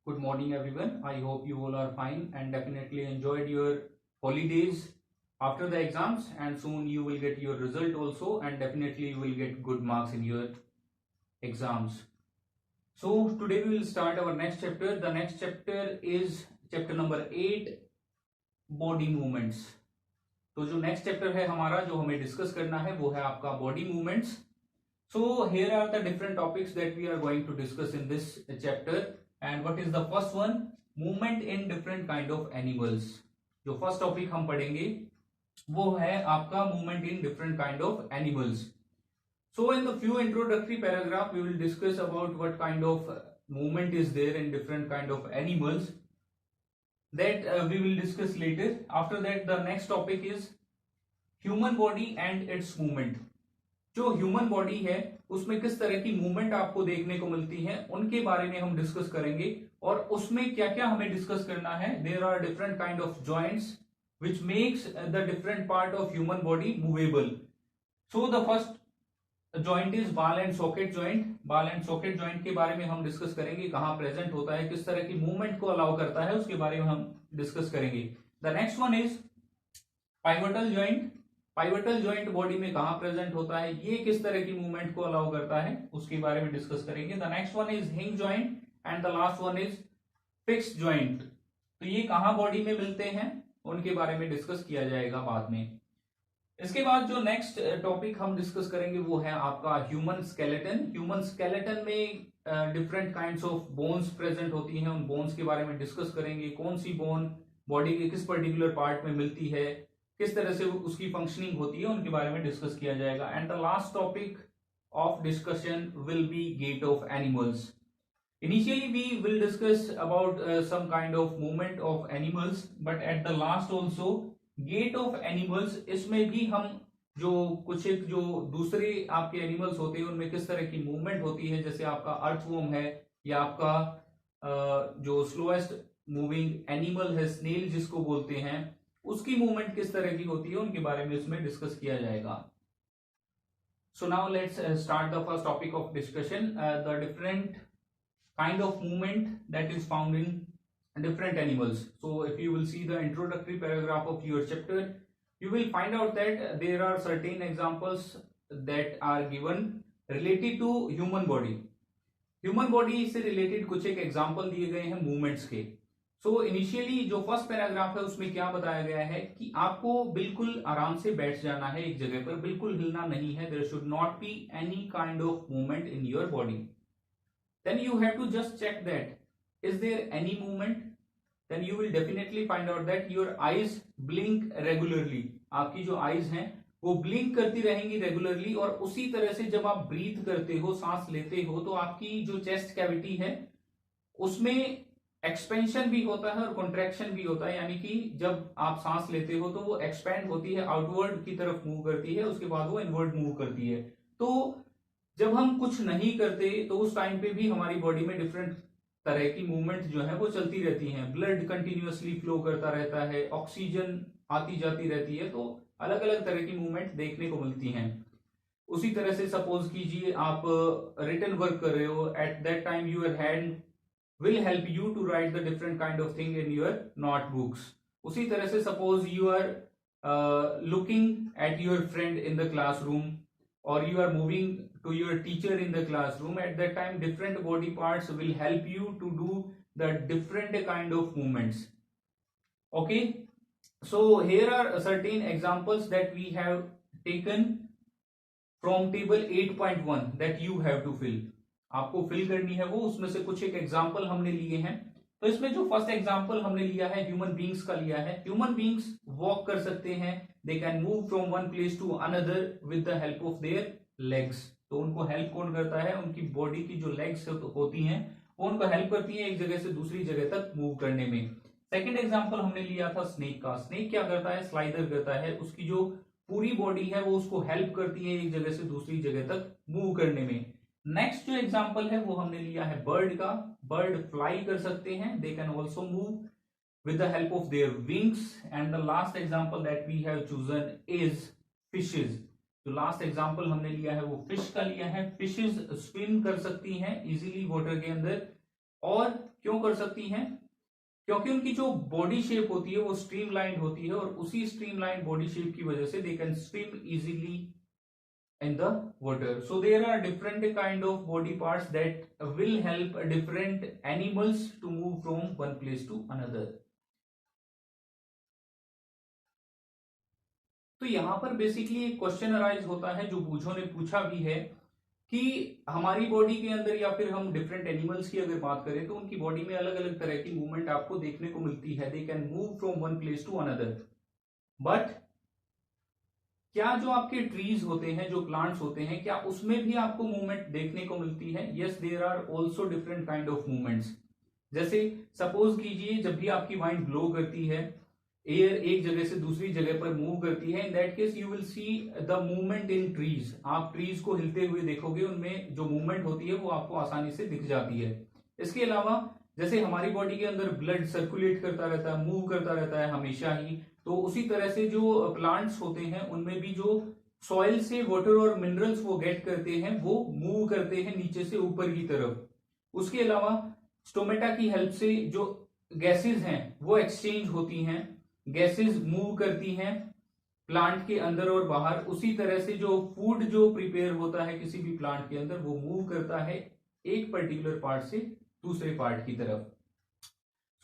Good morning, everyone. I hope you all are fine and definitely enjoyed your holidays after the exams, and soon you will get your result also, and definitely you will get good marks in your exams. So, today we will start our next chapter. The next chapter is chapter number 8, body movements. तो जो next chapter है हमारा जो हमें discuss करना है वो है आपका body movements. So here are the different topics that we are going to discuss in this chapter. And what is the first one? Movement in different kind of animals. जो first topic हम पढ़ेंगे वो है आपका movement in different kind of animals. So in the few introductory paragraph we will discuss about what kind of movement is there in different kind of animals. That we will discuss later. After that the next topic is human body and its movement. जो human body है उसमें किस तरह की movement आपको देखने को मिलती है उनके बारे में हम डिस्कस करेंगे. और उसमें क्या क्या हमें डिस्कस करना है. There are different kind of joints which makes the different part of human body movable. So the first joint is ball and socket joint. Ball and socket joint के बारे में हम डिस्कस करेंगे, कहां प्रेजेंट होता है, किस तरह की मूवमेंट को अलाउ करता है, उसके बारे में हम डिस्कस करेंगे. The next one is pivotal joint. Pivotal joint body में कहां प्रेजेंट होता है, ये किस तरह की मूवमेंट को अलाउ करता है, उसके बारे में डिस्कस करेंगे. The next one is hinge joint and the last one is fixed joint. तो ये कहां बॉडी में मिलते हैं उनके बारे में डिस्कस किया जाएगा बाद में. इसके बाद जो नेक्स्ट टॉपिक हम डिस्कस करेंगे वो है आपका ह्यूमन स्केलेटन. ह्यूमन स्केलेटन में different kinds of bones present होती हैं. उन बोन्स के बारे में डिस्कस करेंगे. कौन सी बोन बॉडी के किस पर्टिकुलर पार्ट में मिलती है, किस तरह से उसकी फंक्शनिंग होती है, उनके बारे में डिस्कस किया जाएगा. And the last topic of discussion will be gait of animals. Initially we will discuss about some kind of movement of animals, but at the last also gait of animals. इसमें भी हम जो कुछ एक जो दूसरे आपके एनिमल्स होते हैं उनमें किस तरह की मूवमेंट होती है, जैसे आपका अर्थवॉर्म है या आपका जो स्लोएस्ट मूविंग एनिमल है स्नेल जिसको बोलते हैं, उसकी मूवमेंट किस तरह की होती है उनके बारे में इसमें डिस्कस किया जाएगा. So now let's start the first topic of discussion, the different kind of movement that is found in different animals. So if you will see the introductory paragraph of your chapter you will find out that there are certain examples that are given related to human body. Human body से related कुछ एक example दिए गए हैं movements के. So initially जो first paragraph है उसमें क्या बताया गया है कि आपको बिल्कुल आराम से बैठ जाना है एक जगह पर, बिल्कुल हिलना नहीं है. There should not be any kind of movement in your body. Then you have to just check that is there any movement. then you will definitely find out that your eyes blink regularly. आपकी जो eyes हैं वो blink करती रहेंगी regularly. और उसी तरह से जब आप ब्रीथ करते हो, सांस लेते हो, तो आपकी जो चेस्ट कैविटी है उसमें एक्सपेंशन भी होता है और कॉन्ट्रैक्शन भी होता है. यानी कि जब आप सांस लेते हो तो वो एक्सपेंड होती है, आउटवर्ड की तरफ मूव करती है, उसके बाद वो इनवर्ड मूव करती है. तो जब हम कुछ नहीं करते तो उस टाइम पे भी हमारी बॉडी में डिफरेंट तरह की मूवमेंट जो है वो चलती रहती हैं. ब्लड कंटिन्यूअसली फ्लो करता रहता है, ऑक्सीजन आती जाती रहती है, तो अलग अलग तरह की मूवमेंट देखने को मिलती हैं. उसी तरह से सपोज कीजिए आप रिटन वर्क कर रहे हो, at that time your hand will help you to write the different kind of thing in your notebooks. उसी तरह से suppose you are looking at your friend in the classroom or you are moving to your teacher in the classroom. At that time different body parts will help you to do the different kind of movements. Okay, so here are certain examples that we have taken from table 8.1 that you have to fill. आपको fill करनी है वो, उसमें से कुछ एक example हमने लिए हैं. तो इसमें जो फर्स्ट एग्जाम्पल हमने लिया है ह्यूमन बींग्स का लिया है. ह्यूमन बींग्स वॉक कर सकते हैं, they can move from one place to another with the help of their legs. तो उनको हेल्प कौन करता है, उनकी बॉडी की जो लेग्स होती हैं वो उनको हेल्प करती है एक जगह से दूसरी जगह तक मूव करने में. सेकंड एग्जांपल हमने लिया था स्नेक का. स्नेक क्या करता है, स्लाइडर करता है, उसकी जो पूरी बॉडी है वो उसको हेल्प करती है एक जगह से दूसरी जगह तक मूव करने में. नेक्स्ट जो एग्जांपल है वो हमने लिया है बर्ड का. बर्ड फ्लाई कर सकते हैं, they can also move with the help of their wings. And the last example that we have chosen is fishes. जो लास्ट एग्जाम्पल हमने लिया है वो फिश का लिया है. फिशेस स्विम कर सकती हैं इजीली वाटर के अंदर, और क्यों कर सकती हैं? क्योंकि उनकी जो बॉडी शेप होती है वो स्ट्रीमलाइंड होती है, और उसी स्ट्रीमलाइंड बॉडी शेप की वजह से they can swim easily in the water. So there are different kind of body parts that will help different animals to move from one place to another. तो यहाँ पर बेसिकली एक question arise होता है जो बूझों ने पूछा भी है कि हमारी बॉडी के अंदर, या फिर हम डिफरेंट एनिमल्स की अगर बात करें तो उनकी बॉडी में अलग अलग तरह की मूवमेंट आपको देखने को मिलती है. They can move from one place to another. But क्या जो आपके ट्रीज होते हैं, जो प्लांट्स होते हैं, क्या उसमें भी आपको मूवमेंट देखने को मिलती है? Yes, there are also different kind of movements. जैसे सपोज कीजिए जब भी आपकी माइंड ब्लो करती है, एयर एक जगह से दूसरी जगह पर मूव करती है, इन that case you will see the movement in trees. आप ट्रीज को हिलते हुए देखोगे, उनमें जो मूवमेंट होती है वो आपको आसानी से दिख जाती है. इसके अलावा जैसे हमारी बॉडी के अंदर ब्लड सर्कुलेट करता रहता है, मूव करता रहता है हमेशा ही, तो उसी तरह से जो प्लांट्स होते हैं उनमें भी जो सॉइल से वाटर और मिनरल्स वो गेट करते हैं वो मूव करते हैं नीचे से ऊपर की तरफ. उसके अलावा स्टोमेटा की हेल्प से जो गैसेस हैं वो एक्सचेंज होती हैं, गैसेस मूव करती हैं प्लांट के अंदर और बाहर. उसी तरह से जो फूड जो प्रिपेयर होता है किसी भी प्लांट के अंदर वो मूव करता है एक पर्टिकुलर पार्ट से दूसरे पार्ट की तरफ.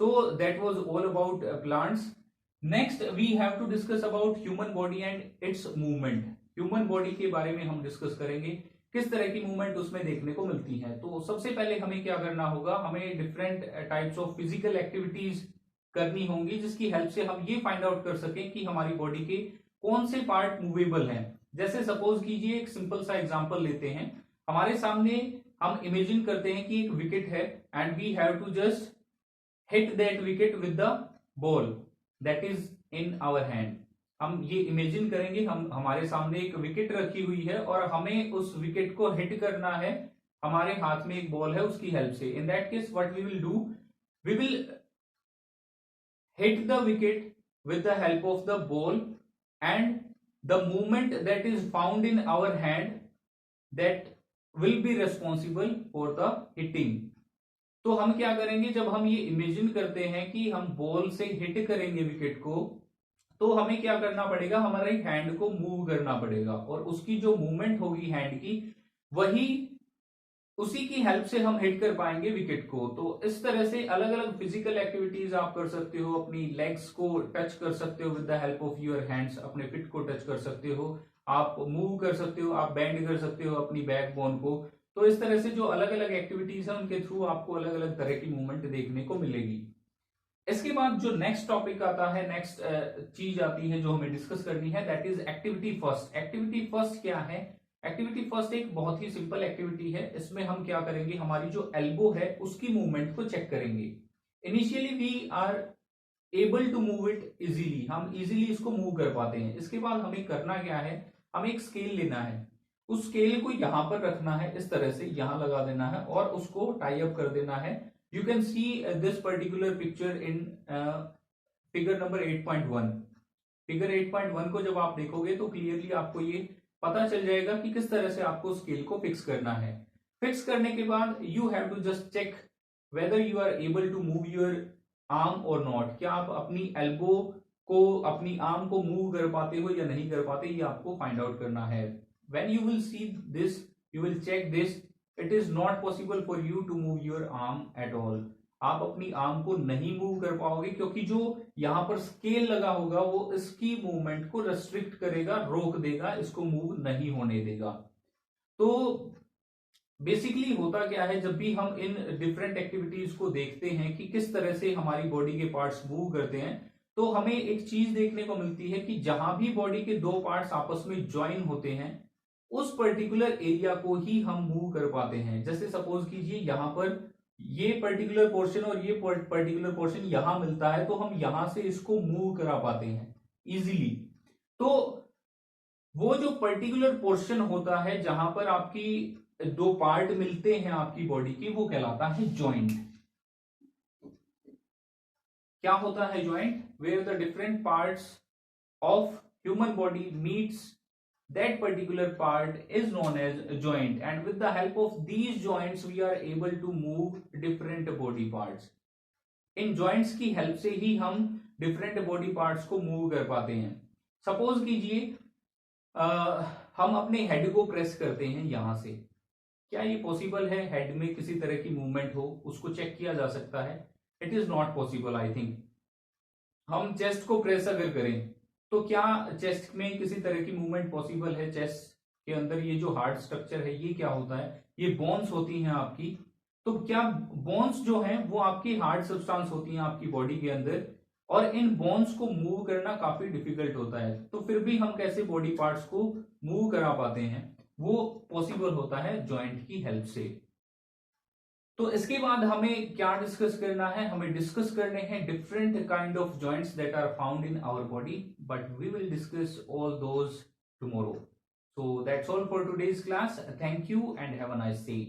So that was all about plants. Next we have to discuss about human body and its movement. Human body के बारे में हम डिस्कस करेंगे, किस तरह की मूवमेंट उसमें देखने को मिलती है. तो सबसे पहले हमें क्या करना होगा, हमें different types of physical activities करनी होंगी जिसकी हेल्प से हम ये फाइंड आउट कर सकें कि हमारी बॉडी के कौन से पार्ट मूवेबल हैं. जैसे सपोज कीजिए एक सिंपल सा एग्जांपल लेते हैं. हमारे सामने हम इमेजिन करते हैं कि एक विकेट है and we have to just hit that wicket with the ball that is in our hand. हम ये इमेजिन करेंगे, हम हमारे सामने एक विकेट रखी हुई है और हमें उस विकेट को हिट करना है, हमारे हाथ में एक बॉल है उसकी हेल्प से. In that case what we will do, we will hit the wicket with the help of the ball, and the movement that is found in our hand that will be responsible for the hitting. तो हम क्या करेंगे, जब हम ये imagine करते हैं कि हम बॉल से हिट करेंगे विकेट को, तो हमें क्या करना पड़ेगा, हमारे हैंड को मूव करना पड़ेगा, और उसकी जो मूवमेंट होगी हैंड की, वही उसी की हेल्प से हम हिट कर पाएंगे विकेट को. तो इस तरह से अलग अलग फिजिकल एक्टिविटीज आप कर सकते हो. अपनी लेग्स को टच कर सकते हो with the help of your hands, अपने फिट को टच कर सकते हो, आप मूव कर सकते हो, आप बेंड कर सकते हो अपनी बैकबोन को. तो इस तरह से जो अलग अलग एक्टिविटीज है उनके थ्रू आपको अलग अलग तरह की मूवमेंट देखने को मिलेगी. इसके बाद जो नेक्स्ट टॉपिक आता है, नेक्स्ट चीज आती है जो हमें डिस्कस करनी है, that is activity first. Activity first क्या है? एक्टिविटी फर्स्ट एक बहुत ही सिंपल एक्टिविटी है. इसमें हम क्या करेंगे, हमारी जो एल्बो है उसकी मूवमेंट को चेक करेंगे. Initially we are able to move it easily, हम इजीली इसको मूव कर पाते हैं. इसके बाद हमें करना क्या है, हमें एक स्केल लेना है, उस स्केल को यहां पर रखना है, इस तरह से यहां लगा देना है और उसको टाई अप कर देना है. You can see this particular picture in figure number 8.1. Figure 8.1 को जब आप देखोगे तो क्लियरली आपको ये पता चल जाएगा कि किस तरह से आपको स्केल को फिक्स करना है. फिक्स करने के बाद you have to just check whether you are able to move your arm और नॉट. क्या आप अपनी एल्बो को, अपनी आर्म को मूव कर पाते हो या नहीं कर पाते, ये आपको फाइंड आउट करना है. When you will see this, you will check this, it is not possible for you to move your arm at all. आप अपनी आर्म को नहीं मूव कर पाओगे क्योंकि जो यहां पर स्केल लगा होगा वो इसकी मूवमेंट को रेस्ट्रिक्ट करेगा, रोक देगा, इसको मूव नहीं होने देगा. तो बेसिकली होता क्या है, जब भी हम इन डिफरेंट एक्टिविटीज को देखते हैं कि किस तरह से हमारी बॉडी के पार्ट्स मूव करते हैं, तो हमें एक चीज देखने को मिलती है कि जहां भी बॉडी के दो पार्ट्स आपस में ज्वाइन होते हैं उस पर्टिकुलर एरिया को ही हम मूव कर पाते हैं. जैसे सपोज कीजिए यहां पर ये पर्टिकुलर पोर्शन और ये पर्टिकुलर पोर्शन यहां मिलता है, तो हम यहां से इसको मूव करा पाते हैं इजीली. तो वो जो पर्टिकुलर पोर्शन होता है जहां पर आपकी दो पार्ट मिलते हैं आपकी बॉडी की, वो कहलाता है जॉइंट. क्या होता है joint? Where the different parts of human body meets that particular part is known as a joint, and with the help of these joints we are able to move different body parts. In joints की help से ही हम different body parts को move कर पाते हैं. Suppose कीजिए हम अपने हेड को प्रेस करते हैं यहां से. क्या ये पॉसिबल है हेड में किसी तरह की मूवमेंट हो? उसको चेक किया जा सकता है. It is not possible. I think हम चेस्ट को प्रेस अगर करें तो क्या चेस्ट में किसी तरह की मूवमेंट पॉसिबल है? चेस्ट के अंदर ये जो हार्ड स्ट्रक्चर है ये क्या होता है? ये बोन्स होती हैं आपकी. तो क्या बोन्स जो हैं वो आपकी हार्ड सब्सटेंस होती हैं आपकी बॉडी के अंदर, और इन बोन्स को मूव करना काफी डिफिकल्ट होता है. तो फिर भी हम कैसे बॉडी पार्ट्स को मूव करा पाते हैं? वो पॉसिबल होता है जॉइंट की हेल्प से. तो इसके बाद हमें क्या डिस्कस करना है? हमें डिस्कस करने हैं different kind of joints that are found in our body, but we will discuss all those tomorrow. So that's all for today's class. Thank you and have a nice day.